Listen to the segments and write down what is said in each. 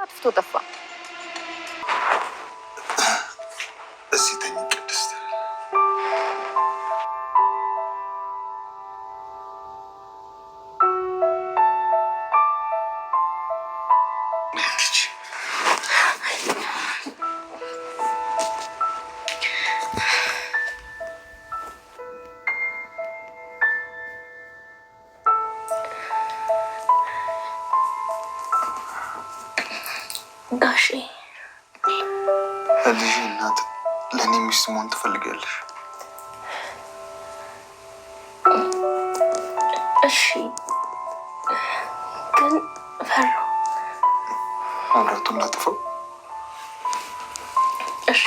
አጥፍቶ ጠፋ። እዚህ ተኝ ቅድስት። ጋሼ ለልጅ እናት ለእኔ ሚስት መሆን ትፈልጊያለሽ? እሺ፣ ግን ፈራሁ። መብራቱ እንዳጥፈው። እሺ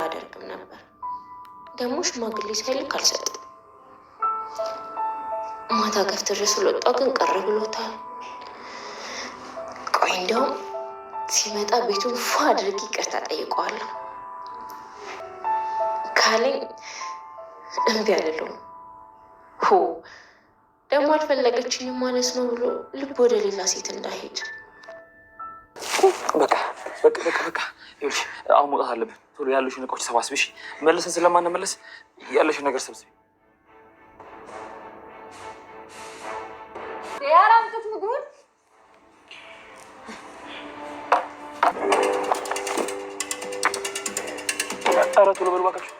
አደርግም ነበር። ደግሞ ሽማግሌ ሳይልክ አልሰጥም። ማታ ገፍትሬ ስለወጣሁ ግን ቀረ ብሎታል። ቆይ እንዲያውም ሲመጣ ቤቱን ፏ አድርጊ ይቅርታ ጠይቀዋለሁ ካለኝ እምቢ አልለውም። ደግሞ አልፈለገችኝም ማለት ነው ብሎ ልብ ወደ ሌላ ሴት እንዳይሄድ። በቃ ይኸውልሽ፣ አሁን መውጣት አለብን። ቶሎ ያሉሽን እቃዎች ሰባስብሽ፣ መልሰን ስለማንመለስ ያለሽን ነገር ሰብስቢ። ያራምጡት ምግቡን ኧረ ቶሎ በሉ እባካችሁ።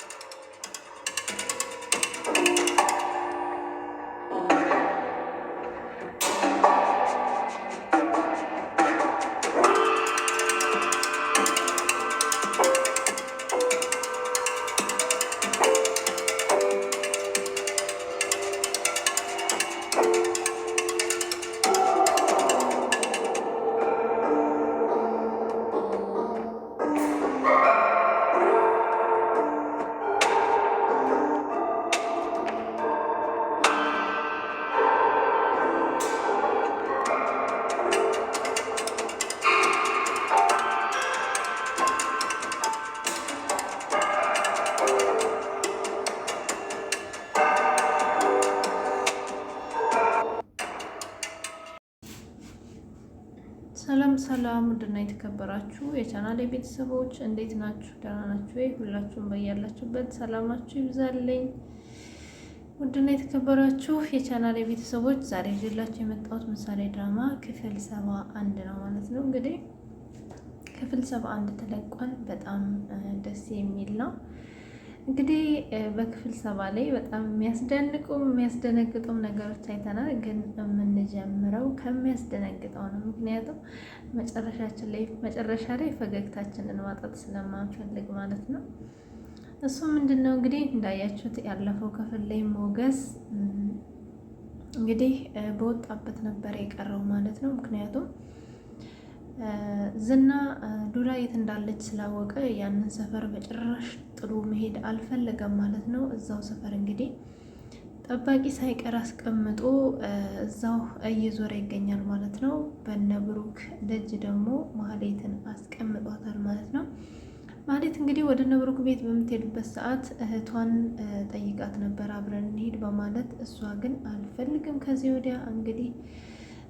ሰላም ውድና የተከበራችሁ የቻናሌ ቤተሰቦች እንዴት ናችሁ? ደህና ናችሁ ወይ? ሁላችሁም በያላችሁበት ሰላማችሁ ይብዛልኝ። ውድና የተከበራችሁ የቻናሌ ቤተሰቦች ዛሬ ይዤላችሁ የመጣሁት ምሳሌ ድራማ ክፍል 71 ነው ማለት ነው። እንግዲህ ክፍል 71 ተለቋል። በጣም ደስ የሚል ነው። እንግዲህ በክፍል 70 ላይ በጣም የሚያስደንቁም የሚያስደነግጡም ነገሮች አይተናል። ግን የምንጀምረው ከሚያስደነግጠው ነው። ምክንያቱም መጨረሻ ላይ ፈገግታችንን ማጣት ስለማንፈልግ ማለት ነው። እሱ ምንድን ነው እንግዲህ እንዳያችሁት ያለፈው ክፍል ላይ ሞገስ እንግዲህ በወጣበት ነበር የቀረው ማለት ነው። ምክንያቱም ዝና ዱራ የት እንዳለች ስላወቀ ያንን ሰፈር በጭራሽ ጥሎ መሄድ አልፈለገም ማለት ነው። እዛው ሰፈር እንግዲህ ጠባቂ ሳይቀር አስቀምጦ እዛው እየዞረ ይገኛል ማለት ነው። በነ ብሩክ ደጅ ደግሞ ማህሌትን አስቀምጧታል ማለት ነው። ማህሌት እንግዲህ ወደ እነ ብሩክ ቤት በምትሄድበት ሰዓት እህቷን ጠይቃት ነበር አብረን እንሄድ በማለት እሷ ግን አልፈልግም ከዚህ ወዲያ እንግዲህ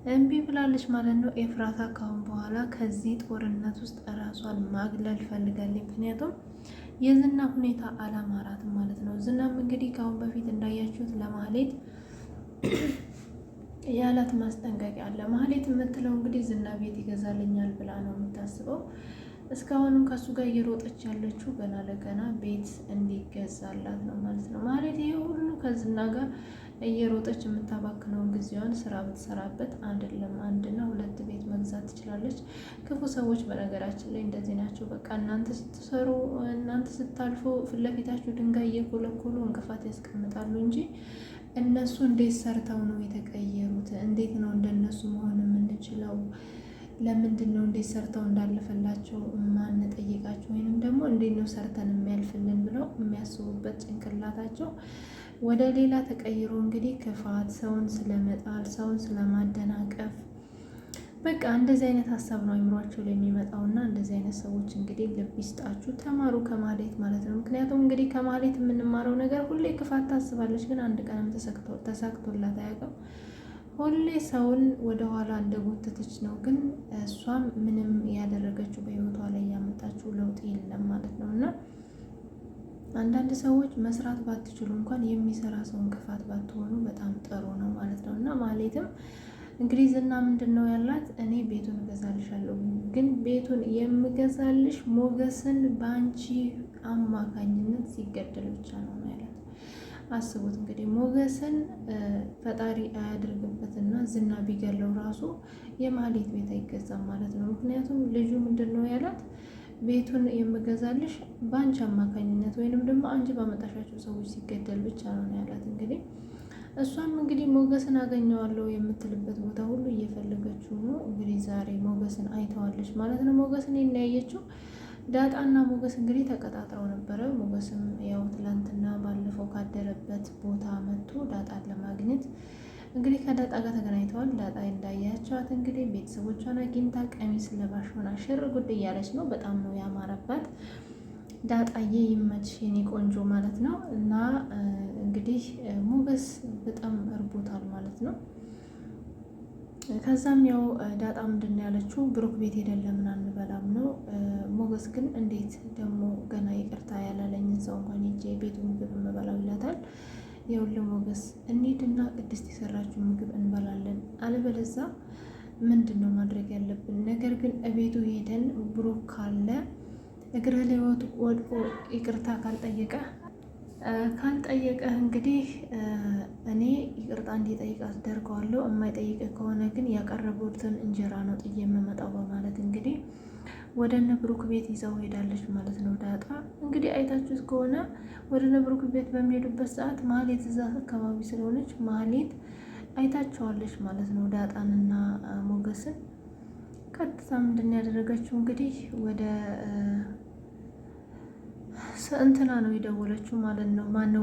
እምቢ ብላለች ማለት ነው። ኤፍራታ ካሁን በኋላ ከዚህ ጦርነት ውስጥ ራሷን ማግለል ፈልጋለች። ምክንያቱም የዝና ሁኔታ አላማራትም ማለት ነው። ዝናም እንግዲህ ካሁን በፊት እንዳያችሁት ለማህሌት ያላት ማስጠንቀቂያ አለ። ማህሌት የምትለው እንግዲህ ዝና ቤት ይገዛልኛል ብላ ነው የምታስበው። እስካሁንም ከሱ ጋር እየሮጠች ያለችው ገና ለገና ቤት እንዲገዛላት ነው ማለት ነው። ማህሌት ይሄ ሁሉ ከዝና ጋር እየሮጠች የምታባክነውን ጊዜዋን ስራ ብትሰራበት አይደለም 1 እና 2 ቤት መግዛት ትችላለች። ክፉ ሰዎች በነገራችን ላይ እንደዚህ ናቸው። በቃ እናንተ ስትሰሩ እናንተ ስታልፉ ፊት ለፊታችሁ ድንጋይ እየኮለኮሉ እንቅፋት ያስቀምጣሉ እንጂ እነሱ እንዴት ሰርተው ነው የተቀየሩት? እንዴት ነው እንደነሱ መሆን የምንችለው? ለምንድን ነው እንዴት ሰርተው እንዳለፈላቸው ማንጠይቃቸው? ወይንም ደግሞ እንዴት ነው ሰርተን የሚያልፍልን ብለው የሚያስቡበት ጭንቅላታቸው ወደ ሌላ ተቀይሮ እንግዲህ ክፋት፣ ሰውን ስለመጣል፣ ሰውን ስለማደናቀፍ በቃ እንደዚህ አይነት ሀሳብ ነው አይምሯቸው ላይ የሚመጣውና እንደዚህ አይነት ሰዎች እንግዲህ ልብ ይስጣችሁ፣ ተማሩ ከማህሌት ማለት ነው። ምክንያቱም እንግዲህ ከማህሌት የምንማረው ነገር ሁሌ ክፋት ታስባለች፣ ግን አንድ ቀንም ተሳክቶላት አያውቅም። ሁሌ ሰውን ወደኋላ እንደጎተተች ነው። ግን እሷም ምንም ያደረገችው በህይወቷ ላይ ያመጣችው ለውጥ የለም ማለት ነው። እና አንዳንድ ሰዎች መስራት ባትችሉ እንኳን የሚሰራ ሰው እንቅፋት ባትሆኑ በጣም ጥሩ ነው ማለት ነው። እና ማህሌትም እንግዲህ ዝና ምንድን ነው ያላት? እኔ ቤቱን እገዛልሻለሁ፣ ግን ቤቱን የምገዛልሽ ሞገስን በአንቺ አማካኝነት ሲገደል ብቻ ነው ያላት። አስቡት እንግዲህ ሞገስን ፈጣሪ አያድርግበትና ዝና ቢገለው ራሱ የማህሌት ቤት አይገዛም ማለት ነው። ምክንያቱም ልጁ ምንድን ነው ያላት? ቤቱን የምገዛልሽ በአንቺ አማካኝነት ወይንም ደግሞ አንቺ ባመጣሻቸው ሰዎች ሲገደል ብቻ ነው ያላት። እንግዲህ እሷም እንግዲህ ሞገስን አገኘዋለሁ የምትልበት ቦታ ሁሉ እየፈለገችው ነው። እንግዲህ ዛሬ ሞገስን አይተዋለች ማለት ነው። ሞገስን የናያየችው ዳጣና ሞገስ እንግዲህ ተቀጣጥረው ነበረ። ሞገስም ያው ትላንትና ባለፈው ካደረበት ቦታ መጥቶ ዳጣን ለማግኘት እንግዲህ ከዳጣ ጋር ተገናኝተዋል። ዳጣ እንዳያቸዋት እንግዲህ ቤተሰቦቿን አግኝታ ቀሚስ ለባሽ ሆና ሽር ጉድ እያለች ነው። በጣም ነው ያማረባት። ዳጣዬ ይመችሽ የኔ ቆንጆ ማለት ነው። እና እንግዲህ ሞገስ በጣም እርቦታል ማለት ነው። ከዛም ያው ዳጣ ምንድን ነው ያለችው? ብሩክ ቤት ሄደን ለምን አንበላም ነው። ሞገስ ግን እንዴት ደግሞ ገና ይቅርታ ያላለኝን ሰው እንኳን ሄጄ ቤቱ ምግብ እንበላው ይላታል። ይኸውልህ ሞገስ እንሂድና ቅድስት የሰራችው ምግብ እንበላለን፣ አለበለዛ ምንድን ነው ማድረግ ያለብን? ነገር ግን እቤቱ ሄደን ብሩክ ካለ እግረ ላይ ወድቆ ይቅርታ ካልጠየቀህ እንግዲህ እኔ ይቅርታ እንዲጠይቅ አስደርገዋለሁ። የማይጠይቅህ ከሆነ ግን ያቀረቡትን እንጀራ ነው ጥዬ የምመጣው በማለት እንግዲህ ወደ እነ ብሩክ ቤት ይዘው ሄዳለች ማለት ነው። ዳጣ እንግዲህ አይታችሁት ከሆነ ወደ እነ ብሩክ ቤት በሚሄዱበት ሰዓት ማህሌት እዛ አካባቢ ስለሆነች ማህሌት አይታቸዋለች ማለት ነው። ዳጣንና ሞገስን ቀጥታ ምንድን ያደረገችው እንግዲህ ወደ እንትና ነው የደወለችው ማለት ነው። ማነው?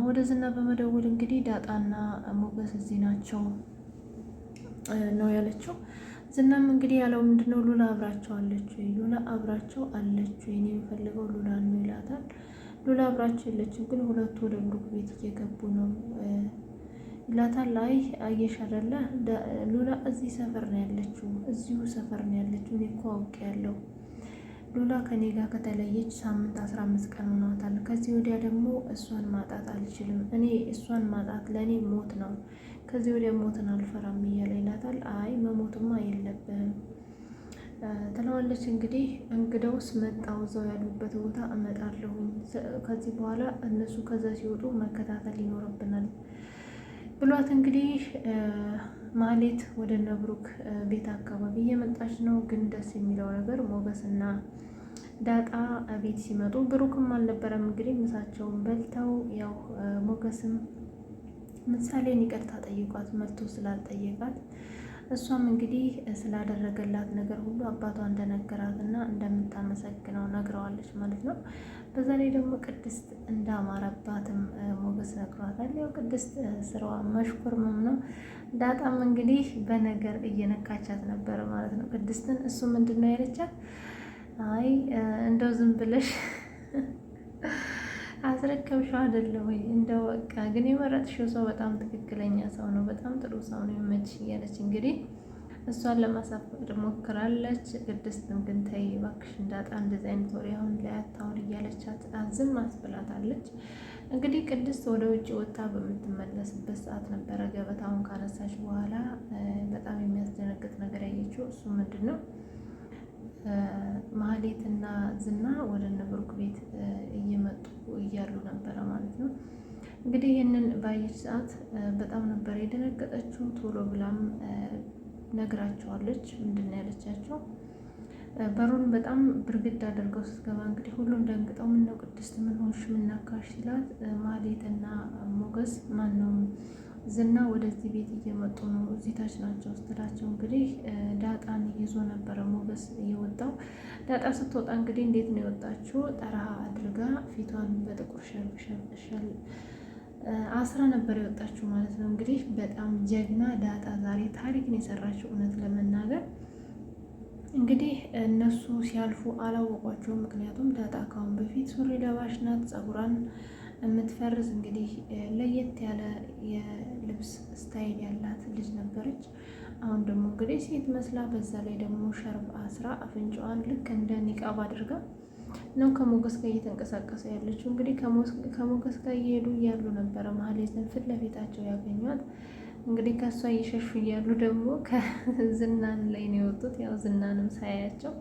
ወደ ዝና በመደወል እንግዲህ ዳጣና ሞገስ እዚህ ናቸው ነው ያለችው። ዝናም እንግዲህ ያለው ምንድነው ሉላ አብራቸው አለች ወይ? ሉላ አብራቸው አለች ወይ? እኔ የምፈልገው ሉላ ነው ይላታል። ሉላ አብራቸው የለችም፣ ግን ሁለቱ ወደ ብሩክ ቤት እየገቡ ነው ይላታል። አይ አየሽ አይደለ ሉላ እዚህ ሰፈር ነው ያለችው፣ እዚሁ ሰፈር ነው ያለችው። እኔ እኮ አውቄያለሁ። ሉላ ከኔ ጋር ከተለየች ሳምንት 15 ቀን ሆኗታል። ከዚህ ወዲያ ደግሞ እሷን ማጣት አልችልም። እኔ እሷን ማጣት ለእኔ ሞት ነው። ከዚህ ወዲያ ሞትን አልፈራም እያለ ይላታል። አይ መሞትማ የለብህም ትለዋለች። እንግዲህ እንግዳውስ መጣው እዛው ያሉበት ቦታ እመጣለሁኝ። ከዚህ በኋላ እነሱ ከዛ ሲወጡ መከታተል ይኖርብናል ብሏት እንግዲህ ማህሌት ወደ እነ ብሩክ ቤት አካባቢ እየመጣች ነው። ግን ደስ የሚለው ነገር ሞገስና ዳጣ ቤት ሲመጡ ብሩክም አልነበረም። እንግዲህ ምሳቸውን በልተው ያው ሞገስም ምሳሌን ይቅርታ ጠይቋት መጥቶ ስላልጠየቃት እሷም እንግዲህ ስላደረገላት ነገር ሁሉ አባቷ እንደነገራትና እንደምታመሰግነው ነግረዋለች ማለት ነው። በዛ ላይ ደግሞ ቅድስት እንዳማረባትም ሞገስ ነግሯታል። ያው ቅድስት ስራዋ መሽኮርመም ነው። ዳጣም እንግዲህ በነገር እየነካቻት ነበረ ማለት ነው ቅድስትን። እሱ ምንድን ነው ያለቻት? አይ እንደው ዝም ብለሽ አስረከብሽው አይደለ ወይ? እንደው በቃ ግን የመረጥሽው ሰው በጣም ትክክለኛ ሰው ነው፣ በጣም ጥሩ ሰው ነው የመችሽ እያለች እንግዲህ እሷን ለማሳፈር ሞክራለች። ቅድስትም ግን ተይ እባክሽ እንዳጣ እንደዚህ አይነት ወሬ አሁን ላይ አታውሪ እያለቻት ዝም አስብላታለች። እንግዲህ ቅድስት ወደ ውጭ ወጥታ በምትመለስበት ሰዓት ነበረ ገበታውን ካነሳች በኋላ በጣም የሚያስደነግጥ ነገር ያየችው። እሱ ምንድን ነው? ማህሌትና ዝና ወደ እነ ብሩክ ቤት እየመጡ እያሉ ነበረ ማለት ነው። እንግዲህ ይህንን ባየች ሰዓት በጣም ነበር የደነገጠችው። ቶሎ ብላም ነግራቸዋለች። ምንድን ነው ያለቻቸው? በሩን በጣም ብርግድ አድርገው ስትገባ እንግዲህ ሁሉም ደንግጠው ምነው ቅድስት ምን ሆንሽ ምን ነካሽ ሲላት ማህሌትና ሞገስ ማነው ዝና ወደዚህ ቤት እየመጡ ነው እዚህ ታች ናቸው ስትላቸው እንግዲህ ዳጣን ይዞ ነበረ ሞገስ እየወጣው። ዳጣ ስትወጣ እንግዲህ እንዴት ነው የወጣችው? ጠረሃ አድርጋ ፊቷን በጥቁር ሸል አስራ ነበር የወጣችው ማለት ነው። እንግዲህ በጣም ጀግና ዳጣ ዛሬ ታሪክን የሰራችው እውነት ለመናገር እንግዲህ እነሱ ሲያልፉ አላወቋቸውም። ምክንያቱም ዳጣ ካሁን በፊት ሱሪ ለባሽ ናት፣ ፀጉሯን የምትፈርዝ እንግዲህ ለየት ያለ የልብስ ስታይል ያላት ልጅ ነበረች። አሁን ደግሞ እንግዲህ ሴት መስላ በዛ ላይ ደግሞ ሸርብ አስራ አፍንጫዋን ልክ እንደ ኒቃብ አድርጋ ነው ከሞገስ ጋር እየተንቀሳቀሰ ያለችው። እንግዲህ ከሞገስ ጋር እየሄዱ እያሉ ነበረ ማህሌትን ፊት ለፊታቸው ያገኟት። እንግዲህ ከእሷ እየሸሹ እያሉ ደግሞ ከዝናን ላይ ነው የወጡት። ያው ዝናንም ሳያቸው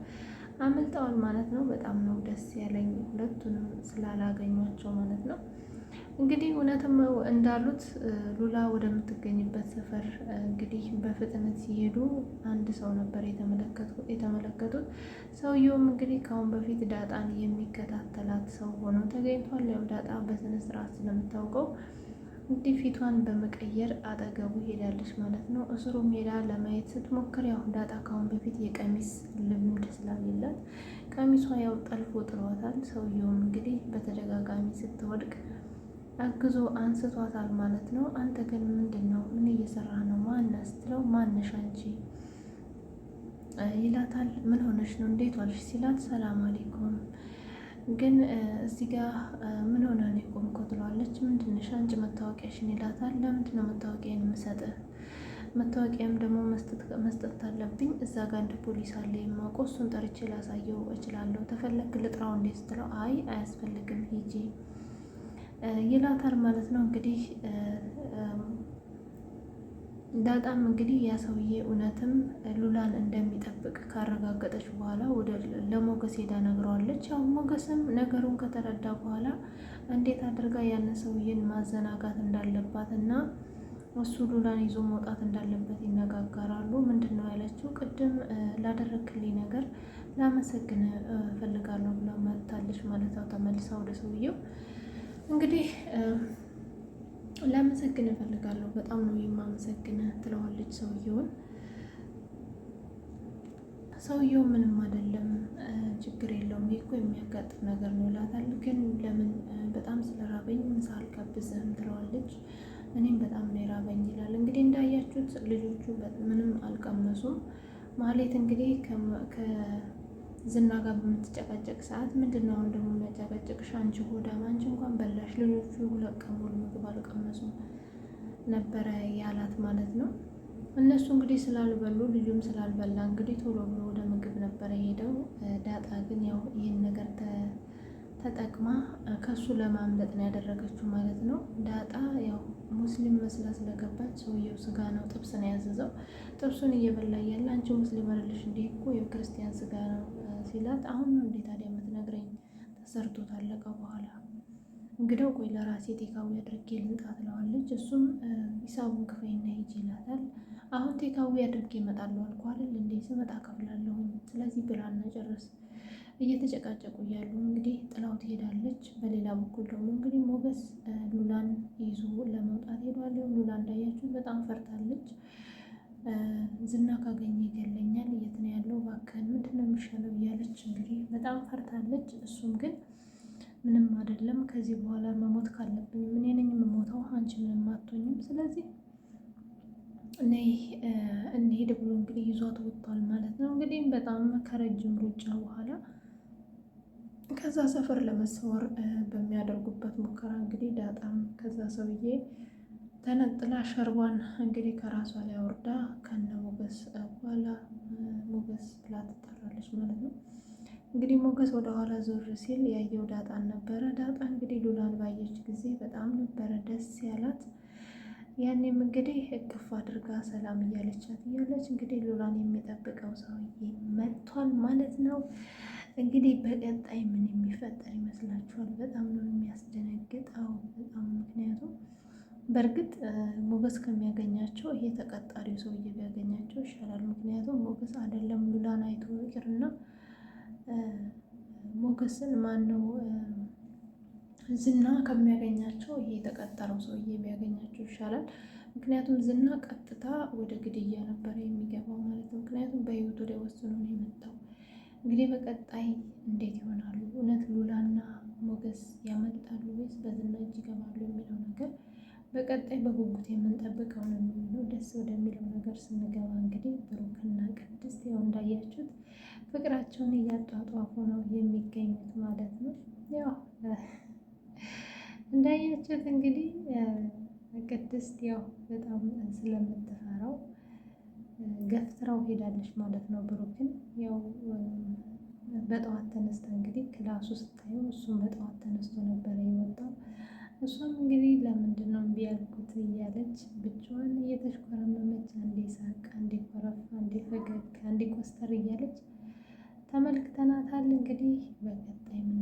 አመልጠዋል ማለት ነው። በጣም ነው ደስ ያለኝ ሁለቱንም ስላላገኟቸው ማለት ነው። እንግዲህ እውነትም እንዳሉት ሉላ ወደምትገኝበት ሰፈር እንግዲህ በፍጥነት ሲሄዱ አንድ ሰው ነበር የተመለከቱት። ሰውየውም እንግዲህ ከአሁን በፊት ዳጣን የሚከታተላት ሰው ሆኖ ተገኝቷል። ያው ዳጣ በስነ ስርዓት ስለምታውቀው እንግዲህ ፊቷን በመቀየር አጠገቡ ሄዳለች ማለት ነው። እስሩ ሜዳ ለማየት ስትሞክር ያው ዳጣ ካሁን በፊት የቀሚስ ልምድ ስላሌላት ቀሚሷ ያው ጠልፎ ጥሏታል። ሰውየውም እንግዲህ በተደጋጋሚ ስትወድቅ አግዞ አንስቷታል ማለት ነው። አንተ ግን ምንድን ነው? ምን እየሰራህ ነው? ማነህ ስትለው ማነሽ አንቺ ይላታል። ምን ሆነሽ ነው? እንዴት ዋልሽ ሲላት ሰላም አለይኩም ግን እዚህ ጋር ምን ሆነ ነው የቆምከው? ትለዋለች። ምንድንሽ አንቺ መታወቂያሽን ይላታል። ለምንድን ነው መታወቂያን የምሰጥህ? መታወቂያም ደግሞ መስጠት አለብኝ። እዛ ጋር አንድ ፖሊስ አለ የማውቀው፣ እሱን ጠርቼ ላሳየው እችላለሁ። ተፈለግ ልጥራው እንዴ ስትለው አይ አያስፈልግም ሂጂ ይላታል ማለት ነው። እንግዲህ ዳጣም እንግዲህ ያ ሰውዬ እውነትም ሉላን እንደሚጠብቅ ካረጋገጠች በኋላ ለሞገስ ሄዳ ነግረዋለች። ያው ሞገስም ነገሩን ከተረዳ በኋላ እንዴት አድርጋ ያንን ሰውዬን ማዘናጋት እንዳለባት እና እሱ ሉላን ይዞ መውጣት እንዳለበት ይነጋገራሉ። ምንድን ነው ያለችው? ቅድም ላደረክልኝ ነገር ላመሰግን እፈልጋለሁ ብላ መጥታለች ማለት ነው። ተመልሳ ወደ ሰውዬው እንግዲህ ላመሰግን እፈልጋለሁ፣ በጣም ነው የማመሰግንህ ትለዋለች ሰውየውን። ሰውየው ምንም አይደለም ችግር የለውም ይሄ እኮ የሚያጋጥም ነገር ነው ይላታል። ግን ለምን በጣም ስለራበኝ ምሳ አልጋብዝህም ትለዋለች። እኔም በጣም ነው የራበኝ ይላል። እንግዲህ እንዳያችሁት ልጆቹ ምንም አልቀመሱም። ማህሌት እንግዲህ ከዝና ጋር በምትጨቃጨቅ ሰዓት ምንድን ነው አሁን ደግሞ የሚያጨቃጭቅሽ? አንቺ ሆዳም፣ አንቺ እንኳን በላሽ፣ ልጆቹ 2 ቀን ሙሉ ምግብ አልቀመሱም ነበረ ያላት ማለት ነው። እነሱ እንግዲህ ስላልበሉ ልጁም ስላልበላ እንግዲህ ቶሎ ብሎ ወደ ምግብ ነበረ ሄደው። ዳጣ ግን ያው ይህን ነገር ተጠቅማ ከሱ ለማምለጥ ነው ያደረገችው ማለት ነው። ዳጣ ያው ሙስሊም መስላ ስለገባች ሰውየው ስጋ ነው ጥብስ ነው ያዘዘው። ጥብሱን እየበላ እያለ አንቺ ሙስሊም አይደለሽ እንዴ? እኮ የክርስቲያን ስጋ ነው ሲላት፣ አሁን ነው እንዴ ታዲያ የምትነግረኝ? ተሰርቶ ታለቀ በኋላ እንግዲያው ቆይ ለራሴ ቴካዊ አድርጌ ልምጣ ትለዋለች። እሱም ሂሳቡን ክፈይና ሂጂ ይላታል። አሁን ቴካዊ አድርጌ እመጣለሁ አልኩህ አይደል እንዴ? ስመጣ ከፍላለሁ፣ ስለዚህ ብላና ጨርስ። እየተጨቃጨቁ እያሉ እንግዲህ ጥላው ትሄዳለች። በሌላ በኩል ደግሞ እንግዲህ ሞገስ ሉላን ይዞ ለመውጣት ሄዷል። ሉላ እንዳያችሁ በጣም ፈርታለች። ዝና ካገኘ ይገለኛል፣ የት ነው ያለው? እባክህን ምንድን ነው የሚሻለው እያለች እንግዲህ በጣም ፈርታለች። እሱም ግን ምንም አይደለም፣ ከዚህ በኋላ መሞት ካለብኝ እኔ ነኝ የምሞተው፣ አንቺ ምንም አትሆኝም፣ ስለዚህ ነይ እንሂድ ብሎ እንግዲህ ይዟት ወጥቷል ማለት ነው። እንግዲህ በጣም ከረጅም ሩጫ በኋላ ከዛ ሰፈር ለመሰወር በሚያደርጉበት ሙከራ እንግዲህ ዳጣም ከዛ ሰውዬ ተነጥላ ሸርቧን እንግዲህ ከራሷ ላይ አውርዳ ከነ ሞገስ በኋላ ሞገስ ብላ ትጠራለች ማለት ነው። እንግዲህ ሞገስ ወደ ኋላ ዞር ሲል ያየው ዳጣን ነበረ። ዳጣ እንግዲህ ሉላን ባየች ጊዜ በጣም ነበረ ደስ ያላት። ያኔም እንግዲህ እቅፍ አድርጋ ሰላም እያለቻት እያለች እንግዲህ ሉላን የሚጠብቀው ሰውዬ መጥቷል ማለት ነው። እንግዲህ በቀጣይ ምን የሚፈጠር ይመስላችኋል? በጣም ነው የሚያስደነግጠው በጣም። ምክንያቱም በእርግጥ ሞገስ ከሚያገኛቸው ይሄ ተቀጣሪው ሰውዬ ቢያገኛቸው ይሻላል። ምክንያቱም ሞገስ አይደለም ሉላን አይቶ ይቅርና ሞገስን ማነው ዝና ከሚያገኛቸው ይሄ የተቀጠረው ሰውዬ ቢያገኛቸው ይሻላል። ምክንያቱም ዝና ቀጥታ ወደ ግድያ ነበረ የሚገባው ማለት ነው። ምክንያቱም በህይወት ወደ ወስኖ ነው የመጣው። እንግዲህ በቀጣይ እንዴት ይሆናሉ? እውነት ሉላና ሞገስ ያመልጣሉ ወይስ በዝና እጅ ይገባሉ የሚለው ነገር በቀጣይ በጉጉት የምንጠብቀው ነው የሚሆነው። ደስ ወደሚለው ነገር ስንገባ እንግዲህ ብሩክና ቅድስት ያው እንዳያችሁት ፍቅራቸውን እያጧጧፉ ነው የሚገኙት ማለት ነው። ያው እንዳያችሁት እንግዲህ ቅድስት ያው በጣም ስለምትፈራው ገፍትራው ሄዳለች ማለት ነው። ብሩክን ያው በጠዋት ተነስታ እንግዲህ ክላሱ ስታየው እሱም በጠዋት ተነስቶ ነበረ የወጣው። እሷም እንግዲህ ለምንድን ነው እምቢ ያልኩት እያለች ብቻዋን እየተሽኮረመመች አንዴ ሳቅ፣ አንዴ ኮረፍ፣ አንዴ ፈገግ፣ አንዴ ኮስተር እያለች ተመልክተናታል። እንግዲህ በቀጣይ ምን